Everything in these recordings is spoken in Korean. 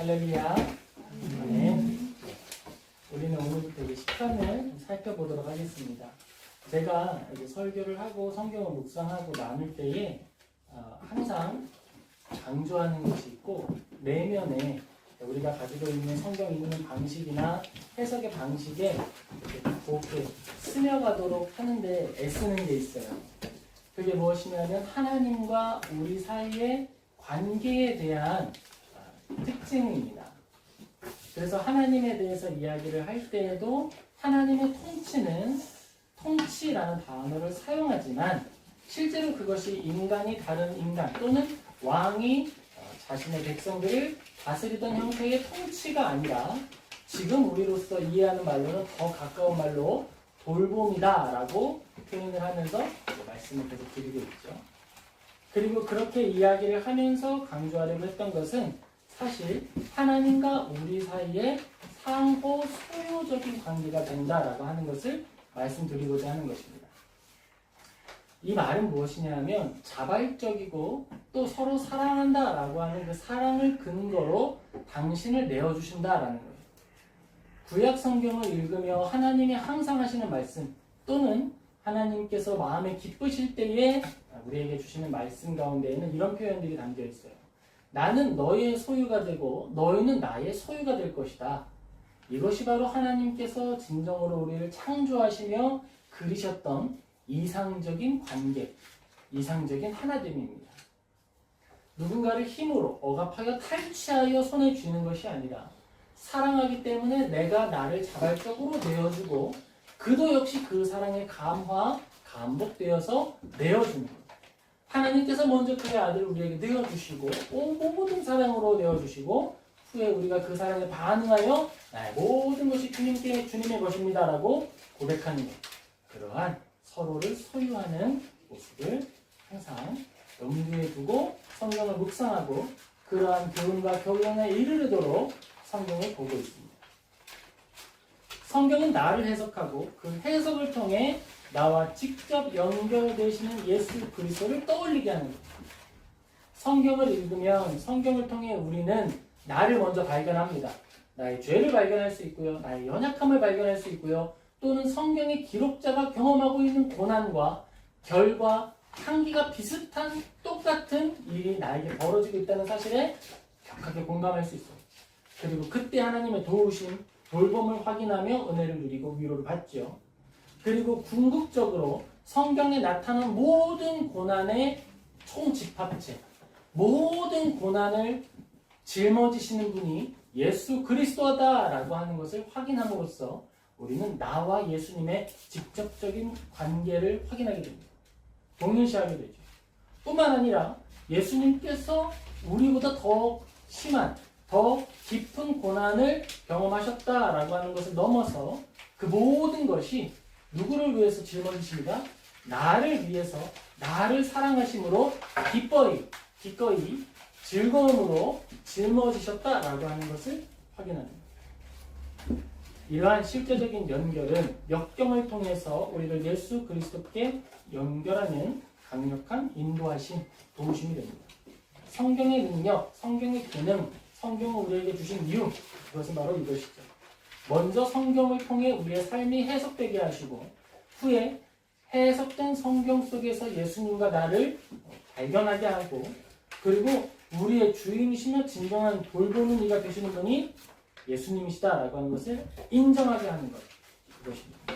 할렐루야. 아멘. 우리는 오늘부터 이제 시편을 살펴보도록 하겠습니다. 제가 이제 설교를 하고 성경을 묵상하고 나눌 때에 항상 강조하는 것이 있고, 내면에 우리가 가지고 있는 성경 읽는 방식이나 해석의 방식에 이렇게 곱게 스며가도록 하는데 애쓰는 게 있어요. 그게 무엇이냐면 하나님과 우리 사이의 관계에 대한 특징입니다. 그래서 하나님에 대해서 이야기를 할 때에도 하나님의 통치는 통치라는 단어를 사용하지만 실제로 그것이 인간이 다른 인간 또는 왕이 자신의 백성들을 다스리던 형태의 통치가 아니라 지금 우리로서 이해하는 말로는 더 가까운 말로 돌봄이다 라고 표현을 하면서 말씀을 계속 드리고 있죠. 그리고 그렇게 이야기를 하면서 강조하려고 했던 것은 사실 하나님과 우리 사이에 상호 소유적인 관계가 된다라고 하는 것을 말씀드리고자 하는 것입니다. 이 말은 무엇이냐 하면 자발적이고 또 서로 사랑한다라고 하는 그 사랑을 근거로 당신을 내어주신다라는 거예요. 구약 성경을 읽으며 하나님이 항상 하시는 말씀 또는 하나님께서 마음에 기쁘실 때에 우리에게 주시는 말씀 가운데에는 이런 표현들이 담겨 있어요. 나는 너의 소유가 되고 너희는 나의 소유가 될 것이다. 이것이 바로 하나님께서 진정으로 우리를 창조하시며 그리셨던 이상적인 관계, 이상적인 하나됨입니다. 누군가를 힘으로 억압하여 탈취하여 손에 쥐는 것이 아니라 사랑하기 때문에 내가 나를 자발적으로 내어주고 그도 역시 그 사랑에 감복되어서 내어주는 것. 하나님께서 먼저 그의 아들을 우리에게 내어주시고 모든 사랑으로 내어주시고 후에 우리가 그 사랑에 반응하여 나의 모든 것이 주님의 것입니다 라고 고백하는 것. 그러한 서로를 소유하는 모습을 항상 염두에 두고 성경을 묵상하고 그러한 교훈과 교훈에 이르도록 성경을 보고 있습니다. 성경은 나를 해석하고 그 해석을 통해 나와 직접 연결되시는 예수 그리스도를 떠올리게 하는 것. 성경을 읽으면 성경을 통해 우리는 나를 먼저 발견합니다. 나의 죄를 발견할 수 있고요. 나의 연약함을 발견할 수 있고요. 또는 성경의 기록자가 경험하고 있는 고난과 결과, 향기가 비슷한 똑같은 일이 나에게 벌어지고 있다는 사실에 격하게 공감할 수 있어요. 그리고 그때 하나님의 도우심, 돌봄을 확인하며 은혜를 누리고 위로를 받죠. 그리고 궁극적으로 성경에 나타난 모든 고난의 총집합체, 모든 고난을 짊어지시는 분이 예수 그리스도다라고 하는 것을 확인함으로써 우리는 나와 예수님의 직접적인 관계를 확인하게 됩니다. 동일시하게 되죠. 뿐만 아니라 예수님께서 우리보다 더 심한, 더 깊은 고난을 경험하셨다라고 하는 것을 넘어서 그 모든 것이 누구를 위해서 짊어지십니다? 나를 위해서, 나를 사랑하심으로 기꺼이 즐거움으로 짊어지셨다라고 하는 것을 확인합니다. 이러한 실제적인 연결은 역경을 통해서 우리를 예수 그리스도께 연결하는 강력한 인도하심, 도우심이 됩니다. 성경의 능력, 성경의 기능, 성경을 우리에게 주신 이유, 그것은 바로 이것이죠. 먼저 성경을 통해 우리의 삶이 해석되게 하시고 후에 해석된 성경 속에서 예수님과 나를 발견하게 하고 그리고 우리의 주인이시며 진정한 돌보는 이가 되시는 분이 예수님이시다라고 하는 것을 인정하게 하는 것. 그것입니다.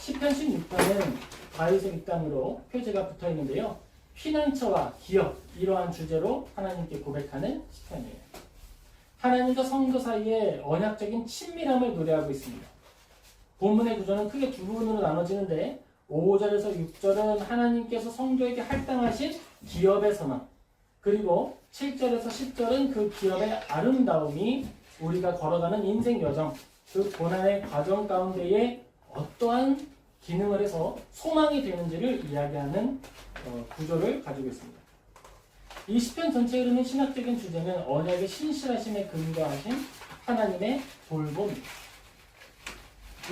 시편 16편은 다윗의 윗간으로 표제가 붙어 있는데요. 피난처와 기업, 이러한 주제로 하나님께 고백하는 시편이에요. 하나님과 성도 사이에 언약적인 친밀함을 노래하고 있습니다. 본문의 구조는 크게 두 부분으로 나눠지는데 5절에서 6절은 하나님께서 성도에게 할당하신 기업의 선언, 그리고 7절에서 10절은 그 기업의 아름다움이 우리가 걸어가는 인생 여정, 그 고난의 과정 가운데에 어떠한 기능을 해서 소망이 되는지를 이야기하는 구조를 가지고 있습니다. 이 시편 전체에 흐르는 신학적인 주제는 언약의 신실하심에 근거하신 하나님의 돌봄입니다.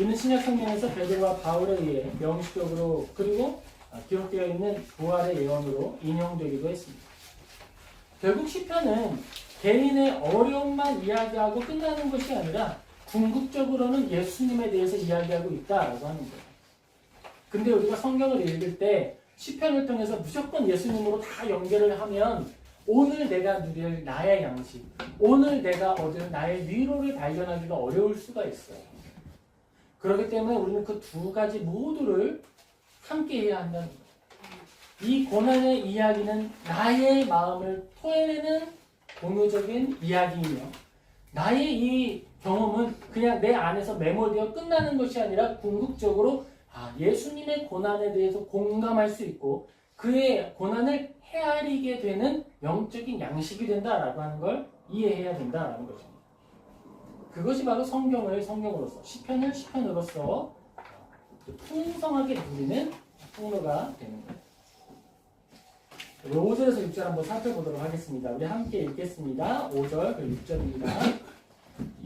이는 신약 성경에서 베드로와 바울에 의해 명시적으로 그리고 기록되어 있는 부활의 예언으로 인용되기도 했습니다. 결국 시편은 개인의 어려움만 이야기하고 끝나는 것이 아니라 궁극적으로는 예수님에 대해서 이야기하고 있다라고 하는 거예요. 근데 우리가 성경을 읽을 때 시편을 통해서 무조건 예수님으로 다 연결을 하면 오늘 내가 누릴 나의 양식, 오늘 내가 얻을 나의 위로를 발견하기가 어려울 수가 있어요. 그렇기 때문에 우리는 그 두 가지 모두를 함께 해야 한다는 거예요. 이 고난의 이야기는 나의 마음을 토해내는 공유적인 이야기이며, 나의 이 경험은 그냥 내 안에서 매몰되어 끝나는 것이 아니라 궁극적으로 예수님의 고난에 대해서 공감할 수 있고 그의 고난을 헤아리게 되는 영적인 양식이 된다라고 하는 걸 이해해야 된다라는 것입니다. 그것이 바로 성경을 성경으로서, 시편을 시편으로서 풍성하게 누리는 통로가 되는 거예요. 5절에서 6절 한번 살펴보도록 하겠습니다. 우리 함께 읽겠습니다. 5절 그리고 6절입니다.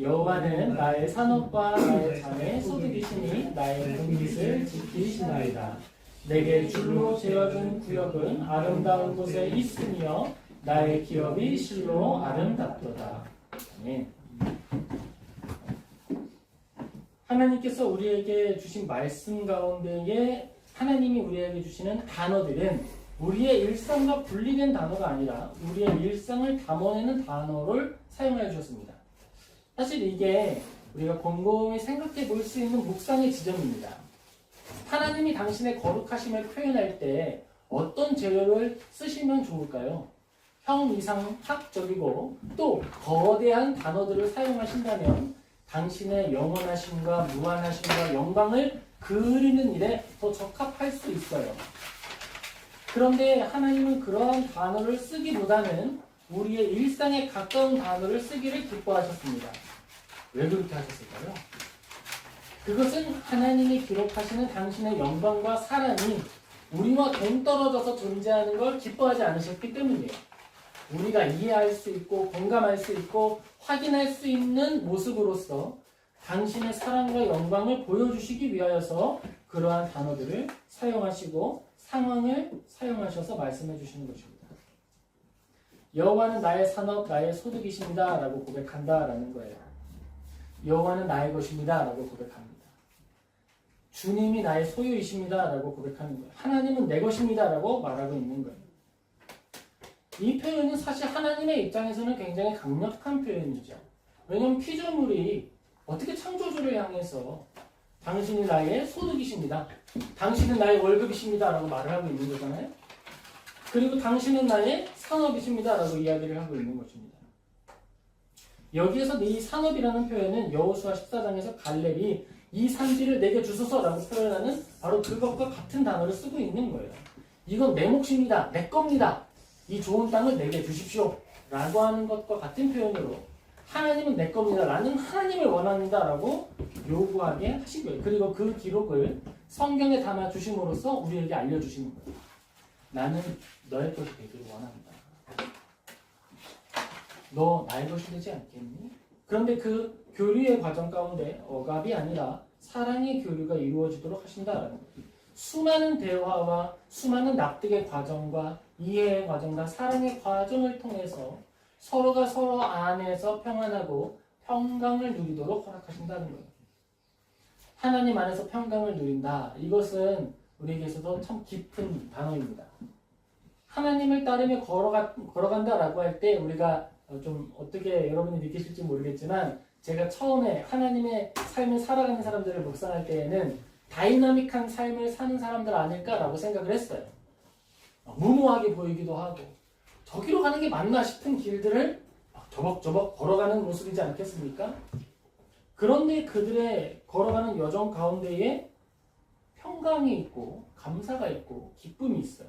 여호와는 나의 산업과 나의 잔의 소득이시니 나의 분깃을 지키시나이다. 내게 줄로 재어준 구역은 아름다운 곳에 있으며 나의 기업이 실로 아름답도다. 아멘. 하나님께서 우리에게 주신 말씀 가운데에 하나님이 우리에게 주시는 단어들은 우리의 일상과 분리된 단어가 아니라 우리의 일상을 담아내는 단어를 사용해 주셨습니다. 사실 이게 우리가 곰곰이 생각해 볼 수 있는 묵상의 지점입니다. 하나님이 당신의 거룩하심을 표현할 때 어떤 재료를 쓰시면 좋을까요? 형이상학적이고 또 거대한 단어들을 사용하신다면 당신의 영원하심과 무한하심과 영광을 그리는 일에 더 적합할 수 있어요. 그런데 하나님은 그러한 단어를 쓰기보다는 우리의 일상에 가까운 단어를 쓰기를 기뻐하셨습니다. 왜 그렇게 하셨을까요? 그것은 하나님이 기록하시는 당신의 영광과 사랑이 우리와 동떨어져서 존재하는 걸 기뻐하지 않으셨기 때문이에요. 우리가 이해할 수 있고 공감할 수 있고 확인할 수 있는 모습으로서 당신의 사랑과 영광을 보여주시기 위하여서 그러한 단어들을 사용하시고 상황을 사용하셔서 말씀해 주시는 것입니다. 여호와는 나의 산업, 나의 소득이십니다 라고 고백한다라는 거예요. 여호와는 나의 것입니다 라고 고백합니다. 주님이 나의 소유이십니다 라고 고백하는 거예요. 하나님은 내 것입니다 라고 말하고 있는 거예요. 이 표현은 사실 하나님의 입장에서는 굉장히 강력한 표현이죠. 왜냐하면 피조물이 어떻게 창조주를 향해서 당신이 나의 소득이십니다, 당신은 나의 월급이십니다 라고 말을 하고 있는 거잖아요. 그리고 당신은 나의 산업이십니다 라고 이야기를 하고 있는 것입니다. 여기에서 이 산업이라는 표현은 여호수아 14장에서 갈렙이 이 산지를 내게 주소서라고 표현하는 바로 그것과 같은 단어를 쓰고 있는 거예요. 이건 내 몫입니다, 내 겁니다, 이 좋은 땅을 내게 주십시오 라고 하는 것과 같은 표현으로 하나님은 내 겁니다, 나는 하나님을 원합니다 라고 요구하게 하신 거예요. 그리고 그 기록을 성경에 담아 주심으로써 우리에게 알려주시는 거예요. 나는 너의 것이 되기를 원한다. 너 나의 것이 되지 않겠니? 그런데 그 교류의 과정 가운데 억압이 아니라 사랑의 교류가 이루어지도록 하신다라는 거예요. 수많은 대화와 수많은 납득의 과정과 이해의 과정과 사랑의 과정을 통해서 서로가 서로 안에서 평안하고 평강을 누리도록 허락하신다는 거예요. 하나님 안에서 평강을 누린다. 이것은 우리에게서도 참 깊은 단어입니다. 하나님을 따르며 걸어간다라고 할 때 우리가 좀 어떻게 여러분이 느끼실지 모르겠지만 제가 처음에 하나님의 삶을 살아가는 사람들을 묵상할 때에는 다이나믹한 삶을 사는 사람들 아닐까라고 생각을 했어요. 무모하게 보이기도 하고 저기로 가는 게 맞나 싶은 길들을 저벅저벅 걸어가는 모습이지 않겠습니까? 그런데 그들의 걸어가는 여정 가운데에 평강이 있고 감사가 있고 기쁨이 있어요.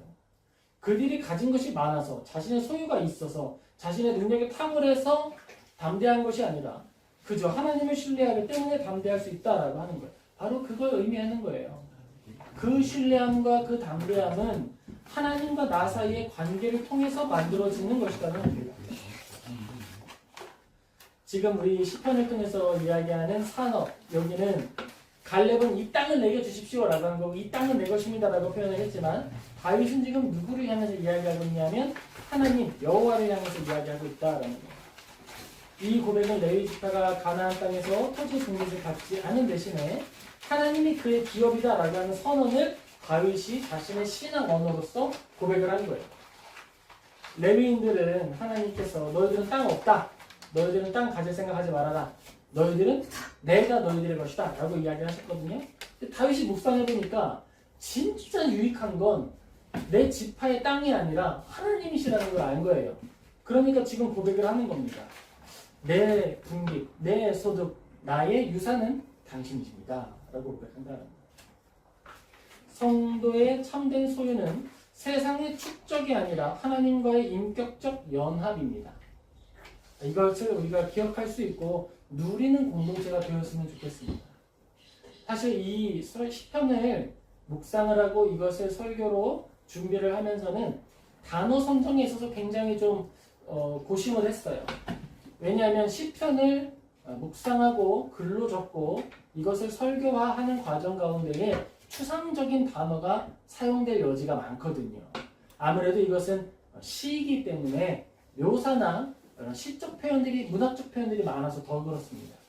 그들이 가진 것이 많아서 자신의 소유가 있어서 자신의 능력에 탁월해서 담대한 것이 아니라 그저 하나님을 신뢰하기 때문에 담대할 수 있다라고 하는 거예요. 바로 그걸 의미하는 거예요. 그 신뢰함과 그 담대함은 하나님과 나 사이의 관계를 통해서 만들어지는 것이라는 겁니다. 지금 우리 시편을 통해서 이야기하는 산업, 여기는 갈렙은 이 땅을 내게 주십시오 라고 한 거고 이 땅은 내 것입니다 라고 표현을 했지만 다윗은 지금 누구를 향해서 이야기하고 있냐면 하나님 여호와를 향해서 이야기하고 있다라는 거예요. 이 고백은 레위 지파가 가나안 땅에서 토지 중립을 갖지 않은 대신에 하나님이 그의 기업이다라고 하는 선언을 다윗이 자신의 신앙 언어로서 고백을 한 거예요. 레위인들은 하나님께서 너희들은 땅 없다. 너희들은 땅 가질 생각하지 말아라. 너희들은 내가 너희들의 것이다. 라고 이야기를 하셨거든요. 근데 다윗이 묵상해보니까 진짜 유익한 건 내 지파의 땅이 아니라 하나님이시라는 걸 알 거예요. 그러니까 지금 고백을 하는 겁니다. 내 분깃, 내 소득, 나의 유산은 당신이십니다. 라고 고백한다. 성도의 참된 소유는 세상의 축적이 아니라 하나님과의 인격적 연합입니다. 이것을 우리가 기억할 수 있고 누리는 공동체가 되었으면 좋겠습니다. 사실 이 시편을 묵상을 하고 이것을 설교로 준비를 하면서는 단어 선정에 있어서 굉장히 좀 고심을 했어요. 왜냐하면 시편을 묵상하고 글로 적고 이것을 설교화하는 과정 가운데에 추상적인 단어가 사용될 여지가 많거든요. 아무래도 이것은 시이기 때문에 묘사나 시적 표현들이, 문학적 표현들이 많아서 더 그렇습니다.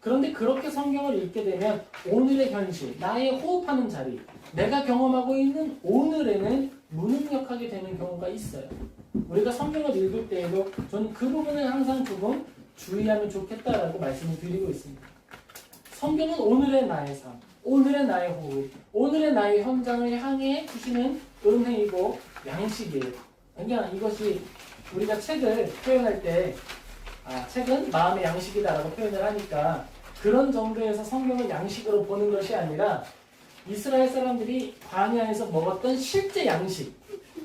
그런데 그렇게 성경을 읽게 되면 오늘의 현실, 나의 호흡하는 자리, 내가 경험하고 있는 오늘에는 무능력하게 되는 경우가 있어요. 우리가 성경을 읽을 때에도 저는 그 부분을 항상 조금 주의하면 좋겠다라고 말씀을 드리고 있습니다. 성경은 오늘의 나의 삶, 오늘의 나의 호흡, 오늘의 나의 현장을 향해 주시는 은혜이고 양식이에요. 그러니까 이것이 우리가 책을 표현할 때 책은 마음의 양식이다라고 표현을 하니까 그런 정도에서 성경을 양식으로 보는 것이 아니라 이스라엘 사람들이 광야에서 먹었던 실제 양식,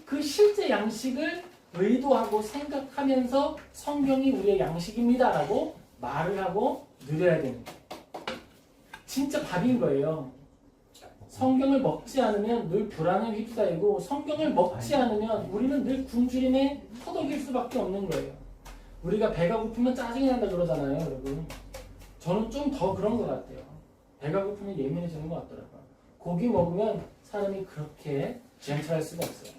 그 실제 양식을 의도하고 생각하면서 성경이 우리의 양식입니다라고 말을 하고 누려야 되는 거예요. 진짜 밥인 거예요. 성경을 먹지 않으면 늘 불안에 휩싸이고 성경을 먹지 않으면 우리는 늘 굶주림에 터덕일 수밖에 없는 거예요. 우리가 배가 고프면 짜증이 난다 그러잖아요, 여러분. 저는 좀 더 그런 것 같아요. 배가 고프면 예민해지는 것 같더라고요. 고기 먹으면 사람이 그렇게 젠틀할 수가 없어요.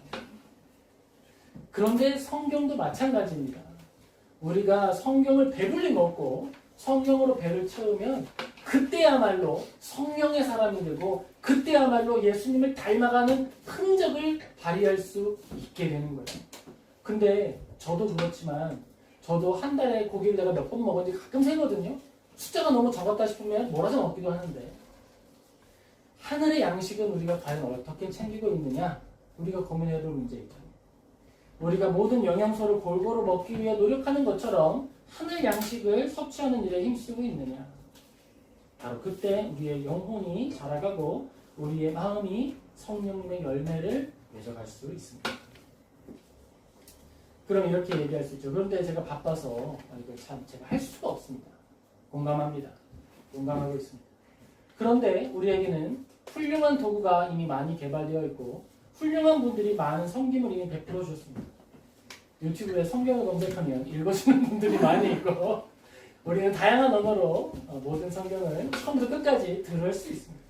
그런데 성경도 마찬가지입니다. 우리가 성경을 배불리 먹고 성경으로 배를 채우면 그때야말로 성령의 사람이 되고 그때야말로 예수님을 닮아가는 흔적을 발휘할 수 있게 되는 거예요. 근데 저도 그렇지만 저도 한 달에 고기를 내가 몇 번 먹었는지 가끔 세거든요. 숫자가 너무 적었다 싶으면 몰아서 먹기도 하는데 하늘의 양식은 우리가 과연 어떻게 챙기고 있느냐? 우리가 고민해야 될 문제이죠. 우리가 모든 영양소를 골고루 먹기 위해 노력하는 것처럼 하늘 양식을 섭취하는 일에 힘쓰고 있느냐? 바로 그때 우리의 영혼이 자라가고 우리의 마음이 성령님의 열매를 맺어갈 수 있습니다. 그럼 이렇게 얘기할 수 있죠. 그런데 제가 바빠서 이걸 참 제가 할 수가 없습니다. 공감합니다. 공감하고 있습니다. 그런데 우리에게는 훌륭한 도구가 이미 많이 개발되어 있고 훌륭한 분들이 많은 성김을 이미 베풀어 주셨습니다. 유튜브에 성경을 검색하면 읽어주는 분들이 많이 있고 우리는 다양한 언어로 모든 성경을 처음부터 끝까지 들을 수 있습니다.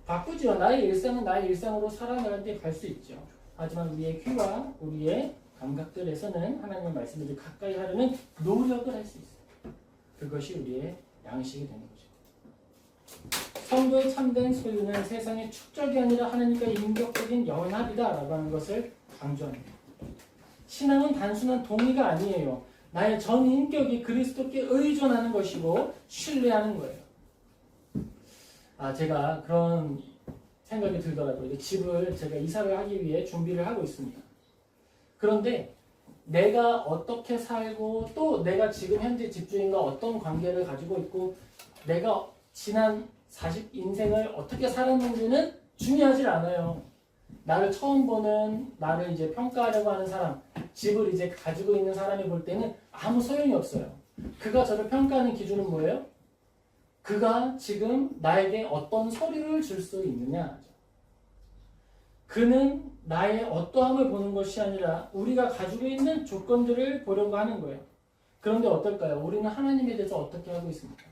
바쁘죠. 나의 일상은 나의 일상으로 살아가는 데 갈 수 있죠. 하지만 우리의 귀와 우리의 감각들에서는 하나님의 말씀을 가까이 하려는 노력을 할 수 있어요. 그것이 우리의 양식이 되는 거죠. 성도의 참된 소유는 세상의 축적이 아니라 하나님과의 인격적인 연합이다라고 하는 것을 강조합니다. 신앙은 단순한 동의가 아니에요. 나의 전 인격이 그리스도께 의존하는 것이고 신뢰하는 거예요. 제가 그런 생각이 들더라고요. 집을 제가 이사를 하기 위해 준비를 하고 있습니다. 그런데 내가 어떻게 살고 또 내가 지금 현재 집주인과 어떤 관계를 가지고 있고 내가 지난 40 인생을 어떻게 살았는지는 중요하지 않아요. 나를 처음 보는, 나를 이제 평가하려고 하는 사람, 집을 이제 가지고 있는 사람이 볼 때는 아무 소용이 없어요. 그가 저를 평가하는 기준은 뭐예요? 그가 지금 나에게 어떤 서류를 줄 수 있느냐. 그는 나의 어떠함을 보는 것이 아니라 우리가 가지고 있는 조건들을 보려고 하는 거예요. 그런데 어떨까요? 우리는 하나님에 대해서 어떻게 하고 있습니까?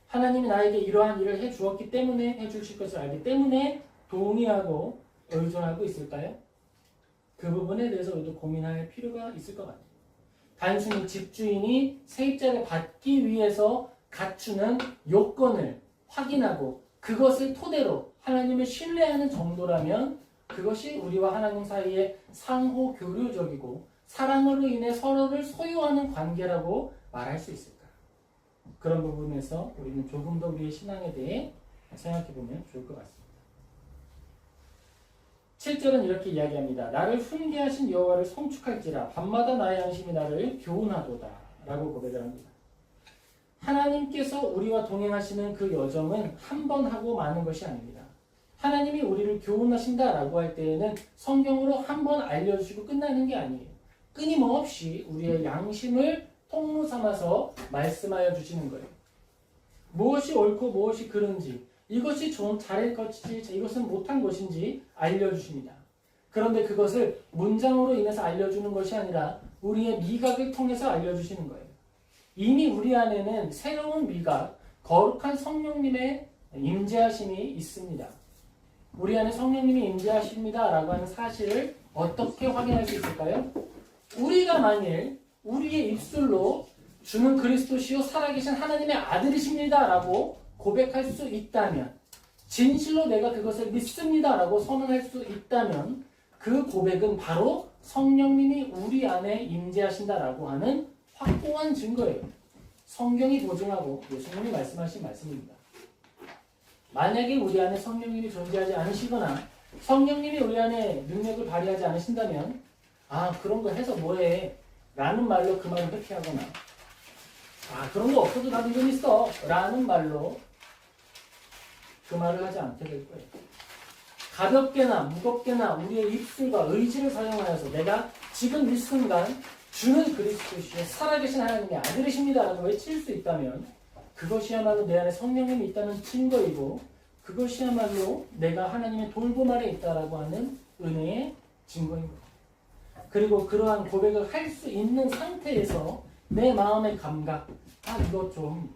하나님이 나에게 이러한 일을 해주었기 때문에 해주실 것을 알기 때문에 동의하고 의존하고 있을까요? 그 부분에 대해서 우리도 고민할 필요가 있을 것 같아요. 단순히 집주인이 세입자를 받기 위해서 갖추는 요건을 확인하고 그것을 토대로 하나님을 신뢰하는 정도라면 그것이 우리와 하나님 사이의 상호 교류적이고 사랑으로 인해 서로를 소유하는 관계라고 말할 수 있을까? 그런 부분에서 우리는 조금 더 우리의 신앙에 대해 생각해 보면 좋을 것 같습니다. 7절은 이렇게 이야기합니다. 나를 훈계하신 여호와를 송축할지라 밤마다 나의 양심이 나를 교훈하도다 라고 고백을 합니다. 하나님께서 우리와 동행하시는 그 여정은 한 번 하고 마는 것이 아닙니다. 하나님이 우리를 교훈하신다라고 할 때에는 성경으로 한 번 알려주시고 끝나는 게 아니에요. 끊임없이 우리의 양심을 통로 삼아서 말씀하여 주시는 거예요. 무엇이 옳고 무엇이 그른지, 이것이 좀 잘할 것인지, 이것은 못한 것인지 알려주십니다. 그런데 그것을 문장으로 인해서 알려주는 것이 아니라 우리의 미각을 통해서 알려주시는 거예요. 이미 우리 안에는 새로운 미각, 거룩한 성령님의 임재하심이 있습니다. 우리 안에 성령님이 임재하십니다 라고 하는 사실을 어떻게 확인할 수 있을까요? 우리가 만일 우리의 입술로 주는 그리스도시요 살아계신 하나님의 아들이십니다 라고 고백할 수 있다면, 진실로 내가 그것을 믿습니다 라고 선언할 수 있다면 그 고백은 바로 성령님이 우리 안에 임재하신다 라고 하는 확고한 증거예요. 성경이 보증하고 예수님이 말씀하신 말씀입니다. 만약에 우리 안에 성령님이 존재하지 않으시거나 성령님이 우리 안에 능력을 발휘하지 않으신다면 그런 거 해서 뭐해 라는 말로 그 말을 회피하거나 그런 거 없어도 나 믿음 있어 라는 말로 그 말을 하지 않게 될 거예요. 가볍게나 무겁게나 우리의 입술과 의지를 사용하여서 내가 지금 이 순간 주는 그리스도시의 살아계신 하나님의 아들이십니다 라고 외칠 수 있다면 그것이야말로 내 안에 성령님이 있다는 증거이고 그것이야말로 내가 하나님의 돌봄 아래 있다라고 하는 은혜의 증거입니다. 그리고 그러한 고백을 할 수 있는 상태에서 내 마음의 감각, 이거 좀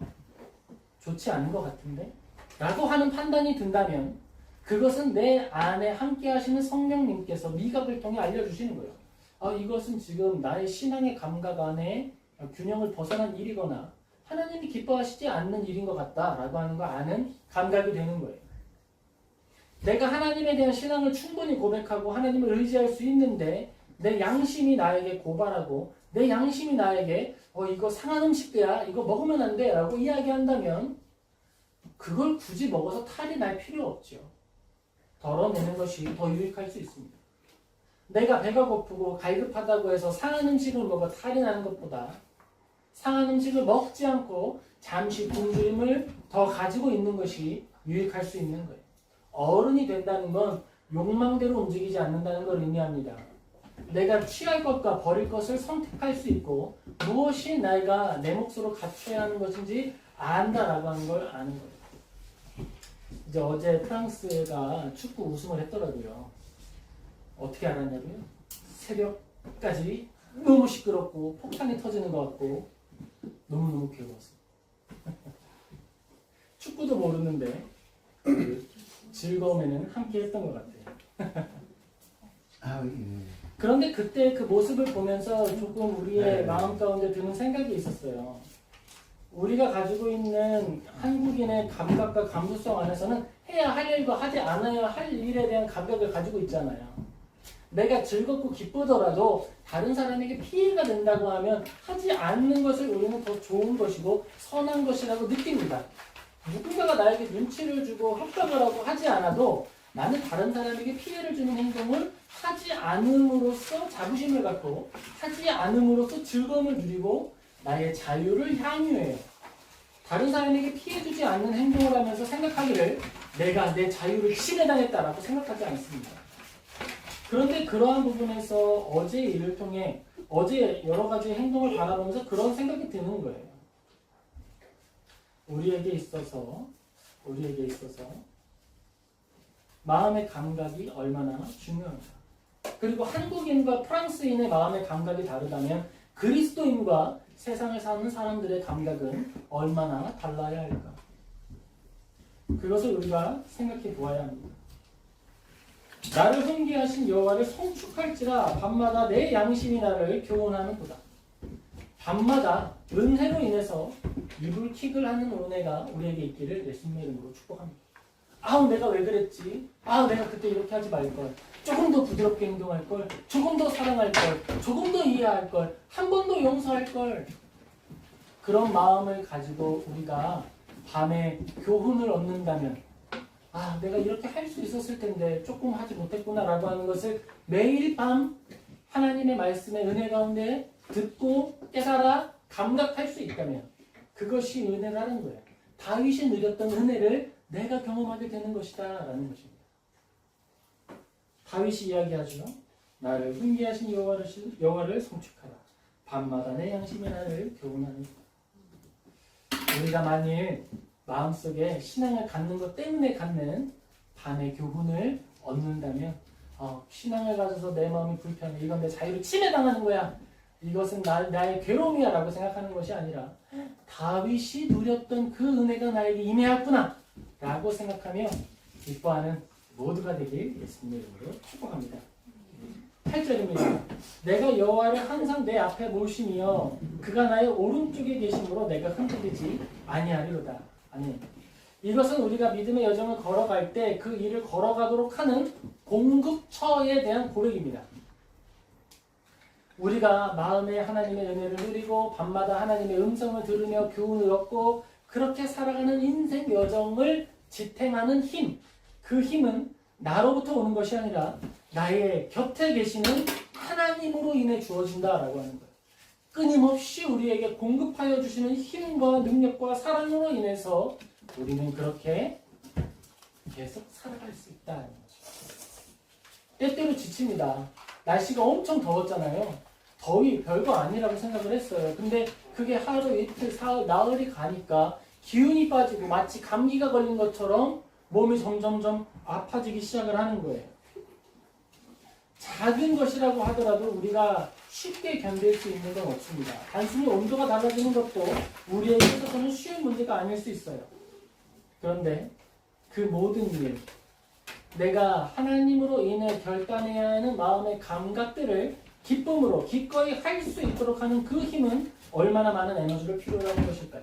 좋지 않은 것 같은데? 라고 하는 판단이 든다면 그것은 내 안에 함께 하시는 성령님께서 미각을 통해 알려주시는 거예요. 이것은 지금 나의 신앙의 감각 안에 균형을 벗어난 일이거나 하나님이 기뻐하시지 않는 일인 것 같다라고 하는 거 아는 감각이 되는 거예요. 내가 하나님에 대한 신앙을 충분히 고백하고 하나님을 의지할 수 있는데 내 양심이 나에게 고발하고 내 양심이 나에게 이거 상한 음식이야, 이거 먹으면 안 돼 라고 이야기한다면 그걸 굳이 먹어서 탈이 날 필요 없죠. 덜어내는 것이 더 유익할 수 있습니다. 내가 배가 고프고 갈급하다고 해서 상한 음식을 먹어 탈이 나는 것보다 상한 음식을 먹지 않고 잠시 굶주림을 더 가지고 있는 것이 유익할 수 있는 거예요. 어른이 된다는 건 욕망대로 움직이지 않는다는 걸 의미합니다. 내가 취할 것과 버릴 것을 선택할 수 있고 무엇이 내가 내 몫으로 갖춰야 하는 것인지 안다라고 하는 걸 아는 거예요. 이제 어제 프랑스가 축구 우승을 했더라고요. 어떻게 알았냐고요? 새벽까지 너무 시끄럽고 폭탄이 터지는 것 같고 너무너무 괴로웠어요. 축구도 모르는데 그 즐거움에는 함께 했던 것 같아요. 그런데 그때 그 모습을 보면서 조금 우리의 마음 가운데 드는 생각이 있었어요. 우리가 가지고 있는 한국인의 감각과 감수성 안에서는 해야 할 일과 하지 않아야 할 일에 대한 감각을 가지고 있잖아요. 내가 즐겁고 기쁘더라도 다른 사람에게 피해가 된다고 하면 하지 않는 것을 우리는 더 좋은 것이고 선한 것이라고 느낍니다. 누군가가 나에게 눈치를 주고 협박을 하고 하지 않아도 나는 다른 사람에게 피해를 주는 행동을 하지 않음으로써 자부심을 갖고 하지 않음으로써 즐거움을 누리고 나의 자유를 향유해요. 다른 사람에게 피해 주지 않는 행동을 하면서 생각하기를 내가 내 자유를 침해당했다라고 생각하지 않습니다. 그런데 그러한 부분에서 어제의 일을 통해 어제 여러 가지 행동을 바라보면서 그런 생각이 드는 거예요. 우리에게 있어서 마음의 감각이 얼마나 중요한가. 그리고 한국인과 프랑스인의 마음의 감각이 다르다면 그리스도인과 세상을 사는 사람들의 감각은 얼마나 달라야 할까. 그것을 우리가 생각해 보아야 합니다. 나를 훈계하신 여호와를 송축할지라 밤마다 내 양심이 나를 교훈하는도다. 밤마다 은혜로 인해서 이불킥을 하는 은혜가 우리에게 있기를 예수님의 이름으로 축복합니다. 아우 내가 왜 그랬지? 아 내가 그때 이렇게 하지 말걸. 조금 더 부드럽게 행동할걸. 조금 더 사랑할걸. 조금 더 이해할걸. 한 번 더 용서할걸. 그런 마음을 가지고 우리가 밤에 교훈을 얻는다면 아 내가 이렇게 할 수 있었을 텐데 조금 하지 못했구나 라고 하는 것을 매일 밤 하나님의 말씀의 은혜 가운데 듣고 깨달아 감각할 수 있다면 그것이 은혜라는 거예요. 다윗이 누렸던 은혜를 내가 경험하게 되는 것이다 라는 것입니다. 다윗이 이야기하죠. 나를 훈계하신 여호와를 송축하라. 밤마다 내 양심이 나를 교훈하니. 우리가 만일 마음속에 신앙을 갖는 것 때문에 갖는 밤의 교훈을 얻는다면 신앙을 가져서 내 마음이 불편해. 이건 내 자유를 침해당하는 거야. 이것은 나의 괴로움이야 라고 생각하는 것이 아니라 다윗이 누렸던 그 은혜가 나에게 임해왔구나 라고 생각하며 기뻐하는 모두가 되길 예수님의 이름으로 축복합니다. 8절입니다. 내가 여호와를 항상 내 앞에 모시며 그가 나의 오른쪽에 계심으로 내가 흔들리지 아니하리로다. 아멘. 이것은 우리가 믿음의 여정을 걸어갈 때 그 일을 걸어가도록 하는 공급처에 대한 고백입니다. 우리가 마음에 하나님의 은혜를 누리고 밤마다 하나님의 음성을 들으며 교훈을 얻고 그렇게 살아가는 인생 여정을 지탱하는 힘, 그 힘은 나로부터 오는 것이 아니라 나의 곁에 계시는 하나님으로 인해 주어진다라고 하는 거예요. 끊임없이 우리에게 공급하여 주시는 힘과 능력과 사랑으로 인해서 우리는 그렇게 계속 살아갈 수 있다는 거죠. 때때로 지칩니다. 날씨가 엄청 더웠잖아요. 더위 별거 아니라고 생각을 했어요. 근데 그게 하루, 이틀, 사흘, 나흘이 가니까 기운이 빠지고 마치 감기가 걸린 것처럼 몸이 점점점 아파지기 시작을 하는 거예요. 작은 것이라고 하더라도 우리가 쉽게 견딜 수 있는 건 없습니다. 단순히 온도가 달라지는 것도 우리에게 있어서는 쉬운 문제가 아닐 수 있어요. 그런데 그 모든 일, 내가 하나님으로 인해 결단해야 하는 마음의 감각들을 기쁨으로 기꺼이 할 수 있도록 하는 그 힘은 얼마나 많은 에너지를 필요로 하는 것일까요?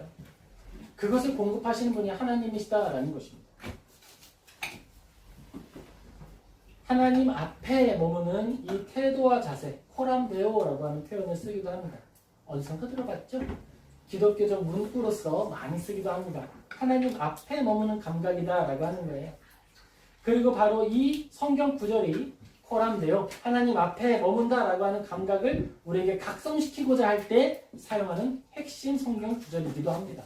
그것을 공급하시는 분이 하나님이시다라는 것입니다. 하나님 앞에 머무는 이 태도와 자세, 코람데오라고 하는 표현을 쓰기도 합니다. 어디선가 들어봤죠? 기독교적 문구로서 많이 쓰기도 합니다. 하나님 앞에 머무는 감각이다라고 하는 거예요. 그리고 바로 이 성경 구절이 코람데오, 하나님 앞에 머문다라고 하는 감각을 우리에게 각성시키고자 할 때 사용하는 핵심 성경 구절이기도 합니다.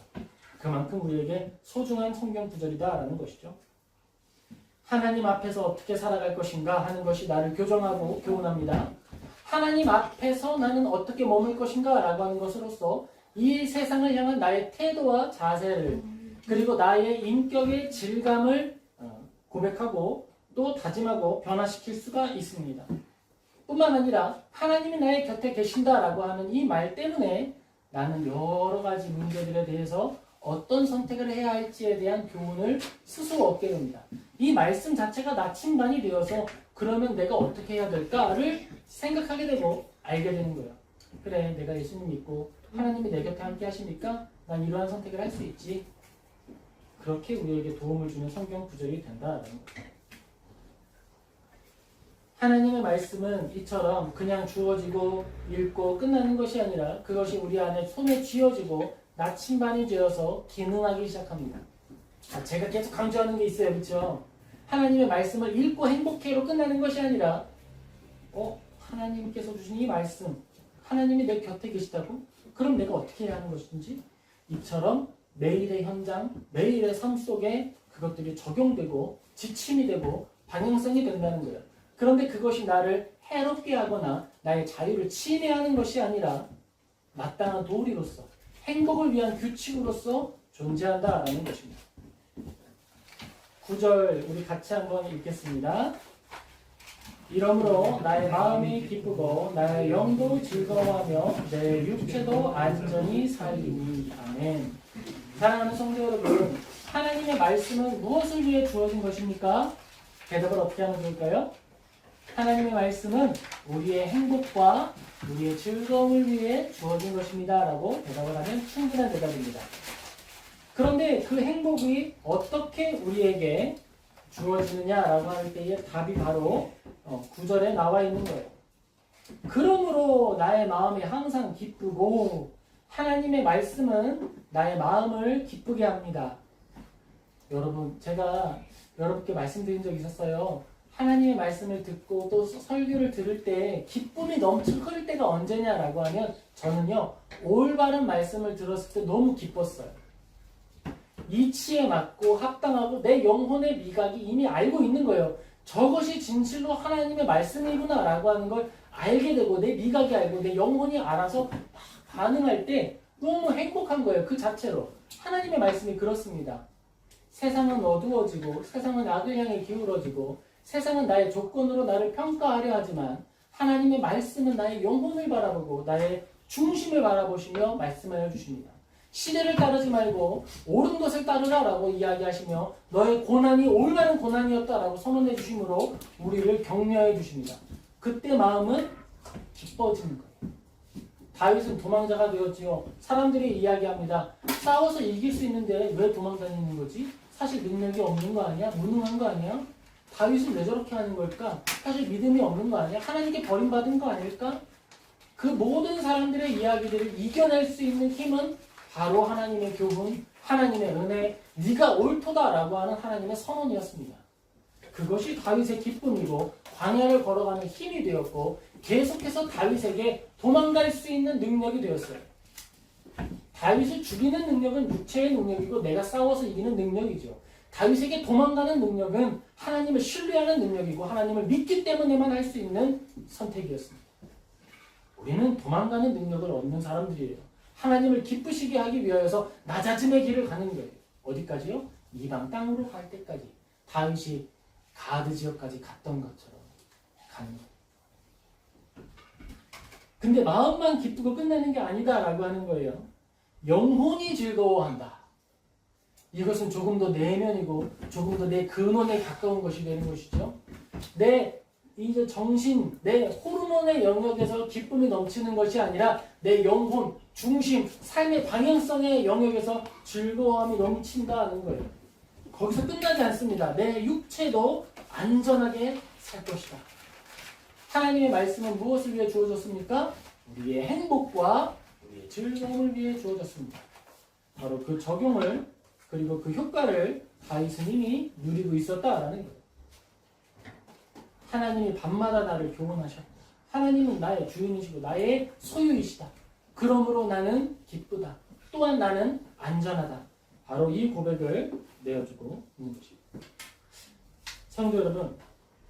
그만큼 우리에게 소중한 성경 구절이다라는 것이죠. 하나님 앞에서 어떻게 살아갈 것인가 하는 것이 나를 교정하고 교훈합니다. 하나님 앞에서 나는 어떻게 머물 것인가 라고 하는 것으로서 이 세상을 향한 나의 태도와 자세를 그리고 나의 인격의 질감을 고백하고 또 다짐하고 변화시킬 수가 있습니다. 뿐만 아니라 하나님이 나의 곁에 계신다라고 하는 이 말 때문에 나는 여러 가지 문제들에 대해서 어떤 선택을 해야 할지에 대한 교훈을 스스로 얻게 됩니다. 이 말씀 자체가 나침반이 되어서 그러면 내가 어떻게 해야 될까를 생각하게 되고 알게 되는 거예요. 그래, 내가 예수님 믿고 하나님이 내 곁에 함께 하시니까 난 이러한 선택을 할 수 있지. 그렇게 우리에게 도움을 주는 성경 구절이 된다라는 거예요. 하나님의 말씀은 이처럼 그냥 주어지고 읽고 끝나는 것이 아니라 그것이 우리 안에 손에 쥐어지고 나침반이 되어서 기능하기 시작합니다. 제가 계속 강조하는 게 있어요. 그렇죠? 하나님의 말씀을 읽고 행복해로 끝나는 것이 아니라 하나님께서 주신 이 말씀, 하나님이 내 곁에 계시다고? 그럼 내가 어떻게 해야 하는 것인지 이처럼 매일의 현장, 매일의 삶 속에 그것들이 적용되고 지침이 되고 방향성이 된다는 거예요. 그런데 그것이 나를 해롭게 하거나 나의 자유를 침해하는 것이 아니라 마땅한 도리로서 행복을 위한 규칙으로서 존재한다라는 것입니다. 9절 우리 같이 한번 읽겠습니다. 이러므로 나의 마음이 기쁘고 나의 영도 즐거워하며 내 육체도 안전히 살리니. 아멘. 사랑하는 성도 여러분, 하나님의 말씀은 무엇을 위해 주어진 것입니까? 대답을 어떻게 하면 좋을까요? 하나님의 말씀은 우리의 행복과 우리의 즐거움을 위해 주어진 것입니다. 라고 대답을 하면 충분한 대답입니다. 그런데 그 행복이 어떻게 우리에게 주어지느냐라고 할 때의 답이 바로 9절에 나와 있는 거예요. 그러므로 나의 마음이 항상 기쁘고 하나님의 말씀은 나의 마음을 기쁘게 합니다. 여러분, 제가 여러분께 말씀드린 적이 있었어요. 하나님의 말씀을 듣고 또 설교를 들을 때 기쁨이 넘쳐 흐를 때가 언제냐라고 하면 저는요, 올바른 말씀을 들었을 때 너무 기뻤어요. 이치에 맞고 합당하고 내 영혼의 미각이 이미 알고 있는 거예요. 저것이 진실로 하나님의 말씀이구나 라고 하는 걸 알게 되고 내 미각이 알고 내 영혼이 알아서 막 반응할 때 너무 행복한 거예요. 그 자체로. 하나님의 말씀이 그렇습니다. 세상은 어두워지고 세상은 악을 향해 기울어지고 세상은 나의 조건으로 나를 평가하려 하지만 하나님의 말씀은 나의 영혼을 바라보고 나의 중심을 바라보시며 말씀하여 주십니다. 시대를 따르지 말고 옳은 것을 따르라라고 이야기하시며 너의 고난이 올바른 고난이었다라고 선언해 주심으로 우리를 격려해 주십니다. 그때 마음은 기뻐지는 거예요. 다윗은 도망자가 되었지요. 사람들이 이야기합니다. 싸워서 이길 수 있는데 왜 도망다니는 거지? 사실 능력이 없는 거 아니야? 무능한 거 아니야? 다윗은 왜 저렇게 하는 걸까? 사실 믿음이 없는 거 아니야? 하나님께 버림받은 거 아닐까? 그 모든 사람들의 이야기들을 이겨낼 수 있는 힘은 바로 하나님의 교훈, 하나님의 은혜, 네가 옳도다라고 하는 하나님의 선언이었습니다. 그것이 다윗의 기쁨이고 광야를 걸어가는 힘이 되었고 계속해서 다윗에게 도망갈 수 있는 능력이 되었어요. 다윗을 죽이는 능력은 육체의 능력이고 내가 싸워서 이기는 능력이죠. 다윗에게 도망가는 능력은 하나님을 신뢰하는 능력이고 하나님을 믿기 때문에만 할 수 있는 선택이었습니다. 우리는 도망가는 능력을 얻는 사람들이에요. 하나님을 기쁘시게 하기 위하여서 낮아짐의 길을 가는 거예요. 어디까지요? 이방 땅으로 갈 때까지. 다윗이 가드 지역까지 갔던 것처럼 가는 거예요. 근데 마음만 기쁘고 끝나는 게 아니다라고 하는 거예요. 영혼이 즐거워한다. 이것은 조금 더 내면이고 조금 더 내 근원에 가까운 것이 되는 것이죠. 내 이제 정신, 내 호르몬의 영역에서 기쁨이 넘치는 것이 아니라 내 영혼, 중심, 삶의 방향성의 영역에서 즐거움이 넘친다는 거예요. 거기서 끝나지 않습니다. 내 육체도 안전하게 살 것이다. 하나님의 말씀은 무엇을 위해 주어졌습니까? 우리의 행복과 우리의 즐거움을 위해 주어졌습니다. 바로 그 적용을 그리고 그 효과를 다윗은 이미 누리고 있었다라는 거예요. 하나님이 밤마다 나를 교훈하셨다. 하나님은 나의 주인이시고 나의 소유이시다. 그러므로 나는 기쁘다. 또한 나는 안전하다. 바로 이 고백을 내어주고 있는 것입니다. 성도 여러분,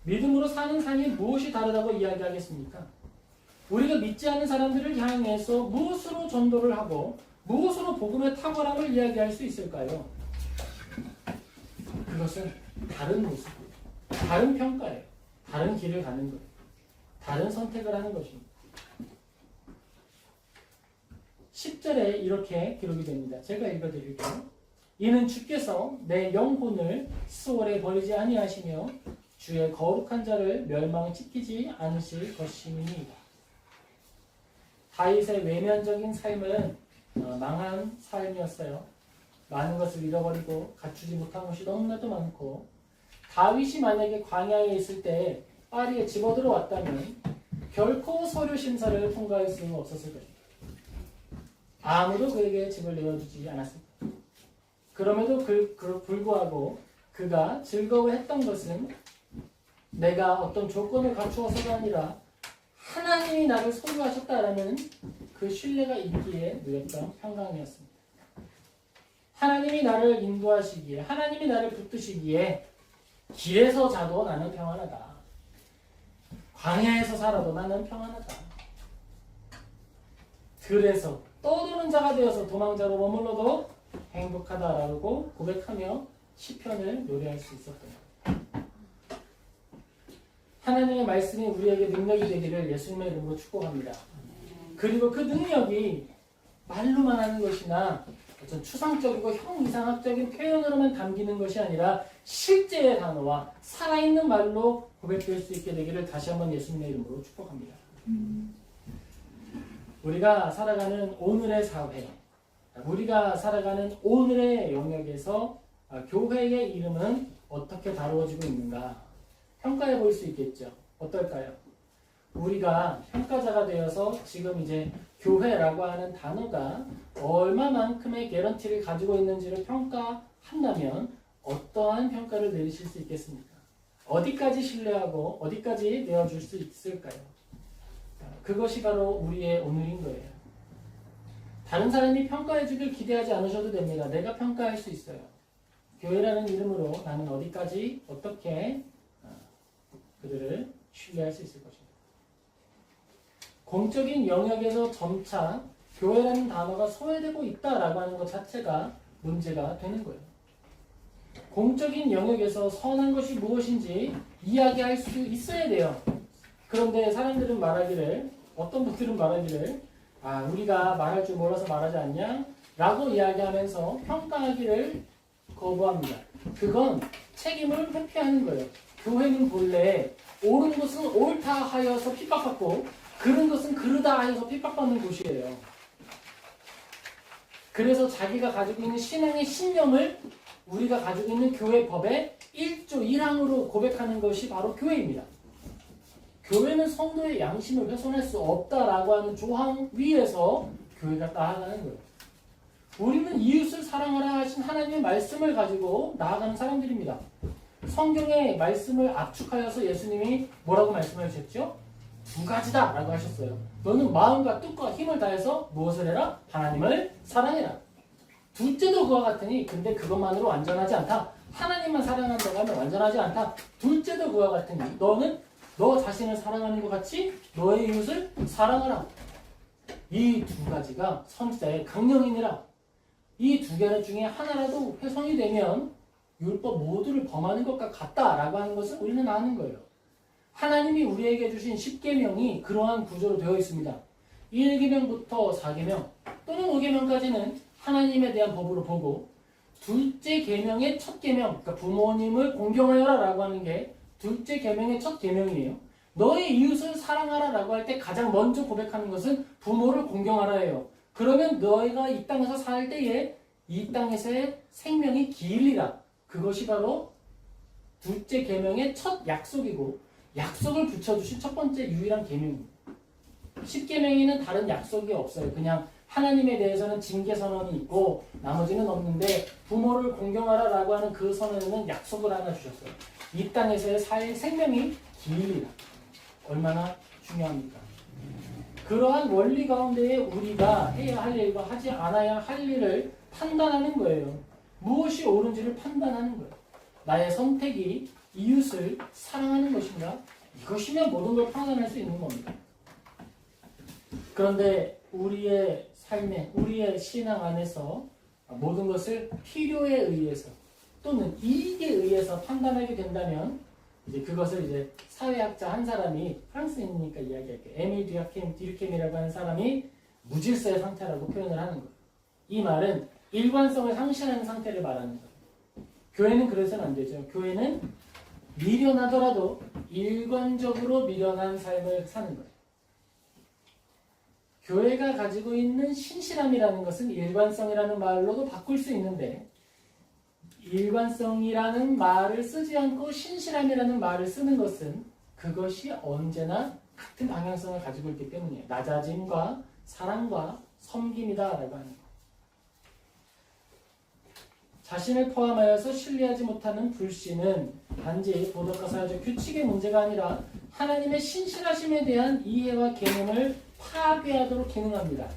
믿음으로 사는 삶이 무엇이 다르다고 이야기하겠습니까? 우리가 믿지 않는 사람들을 향해서 무엇으로 전도를 하고 무엇으로 복음의 탁월함을 이야기할 수 있을까요? 그것은 다른 모습, 다른 평가예요. 다른 길을 가는 거예요. 다른 선택을 하는 것입니다. 10절에 이렇게 기록이 됩니다. 제가 읽어드릴게요. 이는 주께서 내 영혼을 수월에 버리지 아니하시며 주의 거룩한 자를 멸망시키지 않으실 것임이니이다. 다윗의 외면적인 삶은 망한 삶이었어요. 많은 것을 잃어버리고 갖추지 못한 것이 너무나도 많고 다윗이 만약에 광야에 있을 때 파리에 집어들어왔다면 결코 서류 심사를 통과할 수 없었을 것입니다. 아무도 그에게 집을 내어주지 않았습니다. 그럼에도 불구하고 그가 즐거워했던 것은 내가 어떤 조건을 갖추어서가 아니라 하나님이 나를 소유하셨다라는 그 신뢰가 있기에 누렸던 평강이었습니다. 하나님이 나를 인도하시기에, 하나님이 나를 붙드시기에 길에서 자도 나는 평안하다. 광야에서 살아도 나는 평안하다. 들에서 떠도는 자가 되어서 도망자로 머물러도 행복하다라고 고백하며 시편을 노래할 수 있었던 것. 하나님의 말씀이 우리에게 능력이 되기를 예수님의 이름으로 축복합니다. 그리고 그 능력이 말로만 하는 것이나 어떤 추상적이고 형이상학적인 표현으로만 담기는 것이 아니라 실제의 단어와 살아있는 말로 고백될 수 있게 되기를 다시 한번 예수님의 이름으로 축복합니다. 우리가 살아가는 오늘의 사회, 우리가 살아가는 오늘의 영역에서 교회의 이름은 어떻게 다루어지고 있는가 평가해 볼 수 있겠죠. 어떨까요? 우리가 평가자가 되어서 지금 이제 교회라고 하는 단어가 얼마만큼의 개런티를 가지고 있는지를 평가한다면 어떠한 평가를 내리실 수 있겠습니까? 어디까지 신뢰하고 어디까지 내어줄 수 있을까요? 그것이 바로 우리의 오늘인 거예요. 다른 사람이 평가해주길 기대하지 않으셔도 됩니다. 내가 평가할 수 있어요. 교회라는 이름으로 나는 어디까지 어떻게 그들을 신뢰할 수 있을 것입니다. 공적인 영역에서 점차 교회라는 단어가 소외되고 있다라고 하는 것 자체가 문제가 되는 거예요. 공적인 영역에서 선한 것이 무엇인지 이야기할 수 있어야 돼요. 그런데 사람들은 말하기를, 어떤 분들은 말하기를 우리가 말할 줄 몰라서 말하지 않냐? 라고 이야기하면서 평가하기를 거부합니다. 그건 책임을 회피하는 거예요. 교회는 본래 옳은 것은 옳다 하여서 핍박받고 그른 것은 그르다 하여서 핍박받는 곳이에요. 그래서 자기가 가지고 있는 신앙의 신념을 우리가 가지고 있는 교회 법의 1조 1항으로 고백하는 것이 바로 교회입니다. 교회는 성도의 양심을 훼손할 수 없다라고 하는 조항 위에서 교회가 나아가는 거예요. 우리는 이웃을 사랑하라 하신 하나님의 말씀을 가지고 나아가는 사람들입니다. 성경의 말씀을 압축하여서 예수님이 뭐라고 말씀하셨죠? 두 가지다 라고 하셨어요. 너는 마음과 뜻과 힘을 다해서 무엇을 해라? 하나님을 사랑해라. 둘째도 그와 같으니 근데 그것만으로 완전하지 않다. 하나님만 사랑한다고 하면 완전하지 않다. 둘째도 그와 같으니 너는 너 자신을 사랑하는 것 같이 너의 이웃을 사랑하라. 이 두 가지가 선지자의 강령이니라. 이 두 개를 중에 하나라도 훼손이 되면 율법 모두를 범하는 것과 같다라고 하는 것을 우리는 아는 거예요. 하나님이 우리에게 주신 10계명이 그러한 구조로 되어 있습니다. 1계명부터 4계명 또는 5계명까지는 하나님에 대한 법으로 보고 둘째 계명의 첫 계명, 그러니까 부모님을 공경하여라 라고 하는 게 둘째 계명의 첫 계명이에요. 너의 이웃을 사랑하라 라고 할 때 가장 먼저 고백하는 것은 부모를 공경하라예요. 그러면 너희가 이 땅에서 살 때에 이 땅에서의 생명이 길리라. 그것이 바로 둘째 계명의 첫 약속이고 약속을 붙여주신 첫 번째 유일한 계명입니다. 10계명에는 다른 약속이 없어요. 그냥 하나님에 대해서는 징계 선언이 있고 나머지는 없는데 부모를 공경하라 라고 하는 그 선언에는 약속을 하나 주셨어요. 이 땅에서의 생명이 길리라. 얼마나 중요합니까? 그러한 원리 가운데에 우리가 해야 할 일과 하지 않아야 할 일을 판단하는 거예요. 무엇이 옳은지를 판단하는 거예요. 나의 선택이 이웃을 사랑하는 것인가? 이것이면 모든 걸 판단할 수 있는 겁니다. 그런데 우리의 삶에, 우리의 신앙 안에서 모든 것을 필요에 의해서 또는 이익에 의해서 판단하게 된다면 이제 그것을 이제 사회학자 한 사람이 프랑스인이니까 이야기할게요. 에밀 듀르켐이라고 하는 사람이 무질서의 상태라고 표현을 하는 거예요. 이 말은 일관성을 상실하는 상태를 말하는 거예요. 교회는 그래서는 안 되죠. 교회는 미련하더라도 일관적으로 미련한 삶을 사는 거예요. 교회가 가지고 있는 신실함이라는 것은 일관성이라는 말로도 바꿀 수 있는데 일관성이라는 말을 쓰지 않고 신실함이라는 말을 쓰는 것은 그것이 언제나 같은 방향성을 가지고 있기 때문이에요. 낮아짐과 사랑과 섬김이다라고 하는 것. 자신을 포함하여서 신뢰하지 못하는 불신은 단지 도덕과 사회적 규칙의 문제가 아니라 하나님의 신실하심에 대한 이해와 개념을 파괴하도록 기능합니다.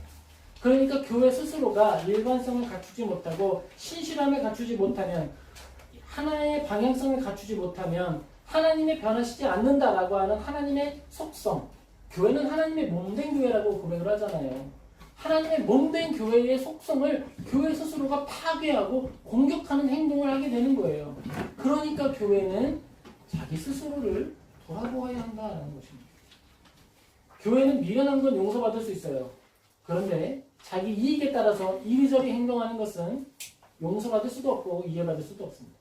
그러니까 교회 스스로가 일관성을 갖추지 못하고 신실함을 갖추지 못하면 하나의 방향성을 갖추지 못하면 하나님의 변하시지 않는다라고 하는 하나님의 속성, 교회는 하나님의 몸된 교회라고 고백을 하잖아요. 하나님의 몸된 교회의 속성을 교회 스스로가 파괴하고 공격하는 행동을 하게 되는 거예요. 그러니까 교회는 자기 스스로를 돌아보아야 한다는 것입니다. 교회는 미련한 건 용서받을 수 있어요. 그런데 자기 이익에 따라서 이리저리 행동하는 것은 용서받을 수도 없고 이해받을 수도 없습니다.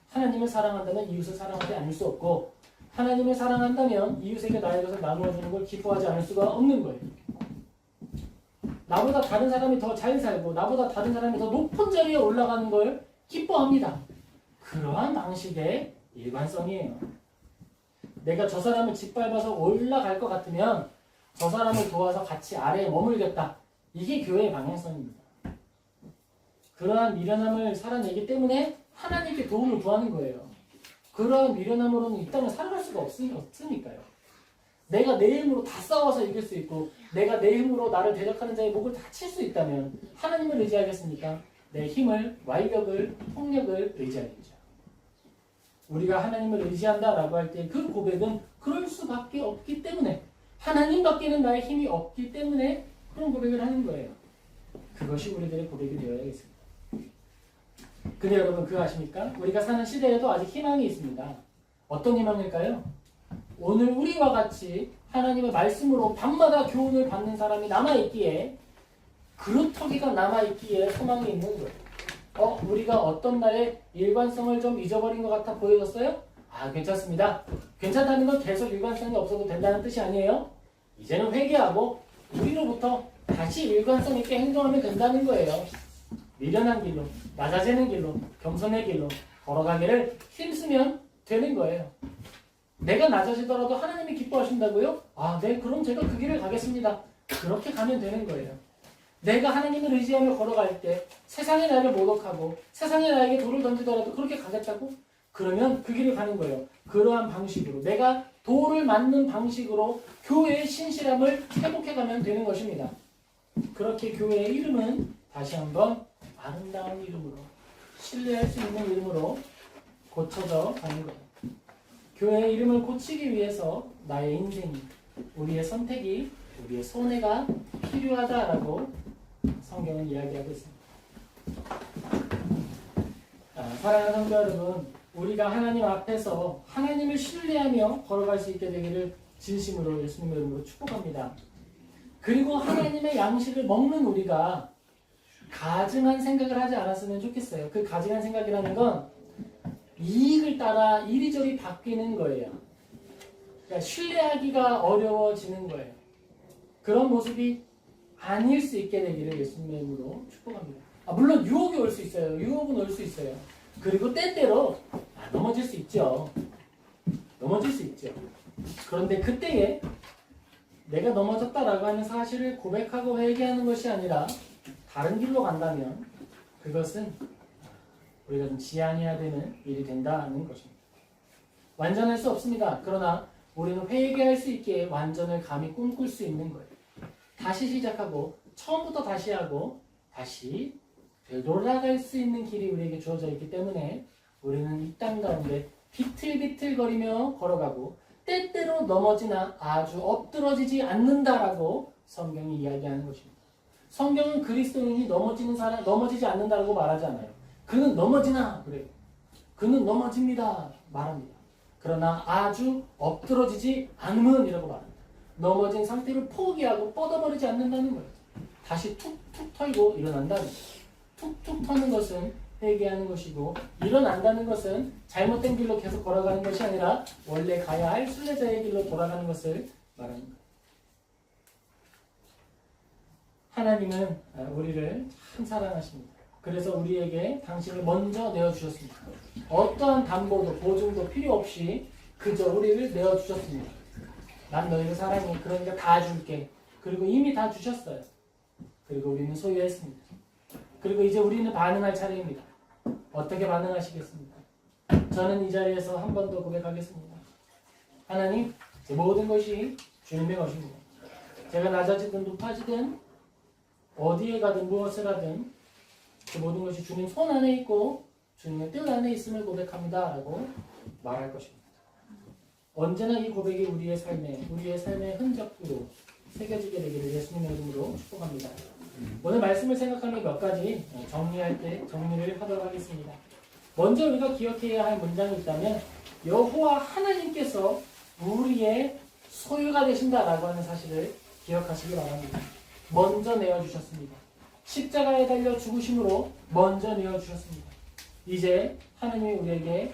하나님을 사랑한다면 이웃을 사랑하지 않을 수 없고 하나님을 사랑한다면 이웃에게 나의 것을 나누어 주는 걸 기뻐하지 않을 수가 없는 거예요. 나보다 다른 사람이 더 잘 살고 나보다 다른 사람이 더 높은 자리에 올라가는 걸 기뻐합니다. 그러한 방식의 일관성이에요. 내가 저 사람을 짓밟아서 올라갈 것 같으면 저 사람을 도와서 같이 아래에 머물겠다. 이게 교회의 방향성입니다. 그러한 미련함을 살아내기 때문에 하나님께 도움을 구하는 거예요. 그러한 미련함으로는 이 땅을 살아갈 수가 없으니까요. 내가 내 힘으로 다 싸워서 이길 수 있고 내가 내 힘으로 나를 대적하는 자의 목을 다 칠 수 있다면 하나님을 의지하겠습니까? 내 힘을, 완력을, 폭력을 의지하겠죠. 우리가 하나님을 의지한다라고 할 때 그 고백은 그럴 수밖에 없기 때문에 하나님밖에는 나의 힘이 없기 때문에 그런 고백을 하는 거예요. 그것이 우리들의 고백이 되어야겠습니다. 근데 여러분 그거 아십니까? 우리가 사는 시대에도 아직 희망이 있습니다. 어떤 희망일까요? 오늘 우리와 같이 하나님의 말씀으로 밤마다 교훈을 받는 사람이 남아있기에 그루터기가 남아있기에 소망이 있는 거예요. 우리가 어떤 날에 일관성을 좀 잊어버린 것 같아 보여졌어요? 괜찮습니다. 괜찮다는 건 계속 일관성이 없어도 된다는 뜻이 아니에요. 이제는 회개하고 우리로부터 다시 일관성 있게 행동하면 된다는 거예요. 미련한 길로, 낮아지는 길로, 겸손의 길로 걸어가기를 힘쓰면 되는 거예요. 내가 낮아지더라도 하나님이 기뻐하신다고요? 네, 그럼 제가 그 길을 가겠습니다. 그렇게 가면 되는 거예요. 내가 하나님을 의지하며 걸어갈 때 세상이 나를 모독하고 세상이 나에게 돌을 던지더라도 그렇게 가겠다고? 그러면 그 길을 가는 거예요. 그러한 방식으로 내가 돌을 맞는 방식으로 교회의 신실함을 회복해가면 되는 것입니다. 그렇게 교회의 이름은 다시 한번 아름다운 이름으로 신뢰할 수 있는 이름으로 고쳐져 가는 거예요. 교회의 이름을 고치기 위해서 나의 인생이, 우리의 선택이, 우리의 손해가 필요하다라고 성경은 이야기하고 있습니다. 사랑하는 성도 여러분, 우리가 하나님 앞에서 하나님을 신뢰하며 걸어갈 수 있게 되기를 진심으로 예수님의 이름으로 축복합니다. 그리고 하나님의 양식을 먹는 우리가 가증한 생각을 하지 않았으면 좋겠어요. 그 가증한 생각이라는 건 이익을 따라 이리저리 바뀌는 거예요. 그러니까 신뢰하기가 어려워지는 거예요. 그런 모습이 아닐 수 있게 되기를 예수님의 이름으로 축복합니다. 물론 유혹이 올 수 있어요. 유혹은 올 수 있어요. 그리고 때때로 넘어질 수 있죠. 넘어질 수 있죠. 그런데 그때에 내가 넘어졌다라고 하는 사실을 고백하고 회개하는 것이 아니라 다른 길로 간다면 그것은 우리가 좀 지양해야 되는 일이 된다는 것입니다. 완전할 수 없습니다. 그러나 우리는 회개할 수 있게 완전을 감히 꿈꿀 수 있는 거예요. 다시 시작하고 처음부터 다시 하고 다시 되돌아갈 수 있는 길이 우리에게 주어져 있기 때문에 우리는 이 땅 가운데 비틀비틀거리며 걸어가고 때때로 넘어지나 아주 엎드러지지 않는다라고 성경이 이야기하는 것입니다. 성경은 그리스도인이 넘어지지 않는다라고 말하지 않아요. 그는 넘어지나 그래요. 그는 넘어집니다 말합니다. 그러나 아주 엎드러지지 않으면 이라고 말합니다. 넘어진 상태를 포기하고 뻗어버리지 않는다는 거예요. 다시 툭툭 털고 일어난다는 거예요. 툭툭 터는 것은 회개하는 것이고 일어난다는 것은 잘못된 길로 계속 걸어가는 것이 아니라 원래 가야 할 순례자의 길로 돌아가는 것을 말하는 거예요. 하나님은 우리를 참 사랑하십니다. 그래서 우리에게 당신을 먼저 내어주셨습니다. 어떠한 담보도 보증도 필요 없이 그저 우리를 내어주셨습니다. 난 너희를 사랑해. 그러니까 다 줄게. 그리고 이미 다 주셨어요. 그리고 우리는 소유했습니다. 그리고 이제 우리는 반응할 차례입니다. 어떻게 반응하시겠습니까? 저는 이 자리에서 한 번 더 고백하겠습니다. 하나님, 제 모든 것이 주님의 것입니다. 제가 낮아지든 높아지든 어디에 가든 무엇을 하든 그 모든 것이 주님 손 안에 있고 주님의 뜻 안에 있음을 고백합니다 라고 말할 것입니다. 언제나 이 고백이 우리의 삶의 흔적으로 새겨지게 되기를 예수님의 이름으로 축복합니다. 오늘 말씀을 생각하며 몇 가지 정리를 하도록 하겠습니다. 먼저 우리가 기억해야 할 문장이 있다면 여호와 하나님께서 우리의 소유가 되신다라고 하는 사실을 기억하시기 바랍니다. 먼저 내어주셨습니다. 십자가에 달려 죽으심으로 먼저 내어주셨습니다. 이제 하나님이 우리에게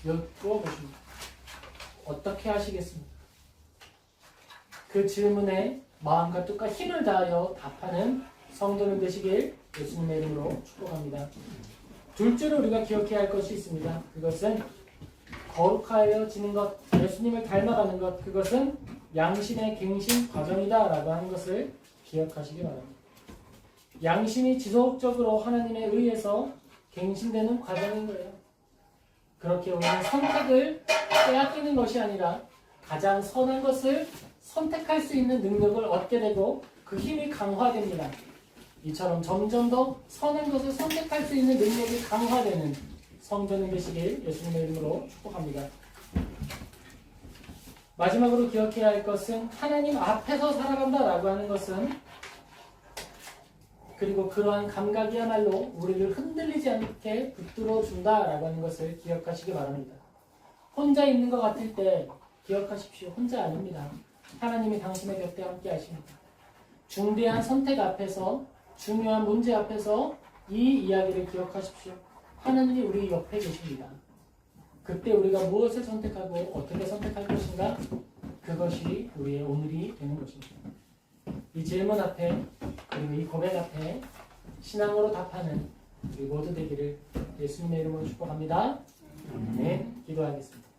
여쭈어 보십니다. 어떻게 하시겠습니까? 그 질문에 마음과 뜻과 힘을 다하여 답하는 성도는 되시길 예수님의 이름으로 축복합니다. 둘째로 우리가 기억해야 할 것이 있습니다. 그것은 거룩하여지는 것, 예수님을 닮아가는 것, 그것은 양심의 갱신 과정이다 라고 하는 것을 기억하시기 바랍니다. 양심이 지속적으로 하나님에 의해서 갱신되는 과정인 거예요. 그렇게 우리는 선택을 빼앗기는 것이 아니라 가장 선한 것을 선택할 수 있는 능력을 얻게 되고 그 힘이 강화됩니다. 이처럼 점점 더 선한 것을 선택할 수 있는 능력이 강화되는 성도는 되시길 예수님의 이름으로 축복합니다. 마지막으로 기억해야 할 것은 하나님 앞에서 살아간다라고 하는 것은, 그리고 그러한 감각이야말로 우리를 흔들리지 않게 붙들어 준다라고 하는 것을 기억하시기 바랍니다. 혼자 있는 것 같을 때 기억하십시오. 혼자 아닙니다. 하나님이 당신의 곁에 함께 하십니다. 중대한 선택 앞에서, 중요한 문제 앞에서 이 이야기를 기억하십시오. 하나님이 우리 옆에 계십니다. 그때 우리가 무엇을 선택하고 어떻게 선택할 것인가? 그것이 우리의 오늘이 되는 것입니다. 이 질문 앞에, 그리고 이 고백 앞에 신앙으로 답하는 우리 모두 되기를 예수님의 이름으로 축복합니다. 네, 기도하겠습니다.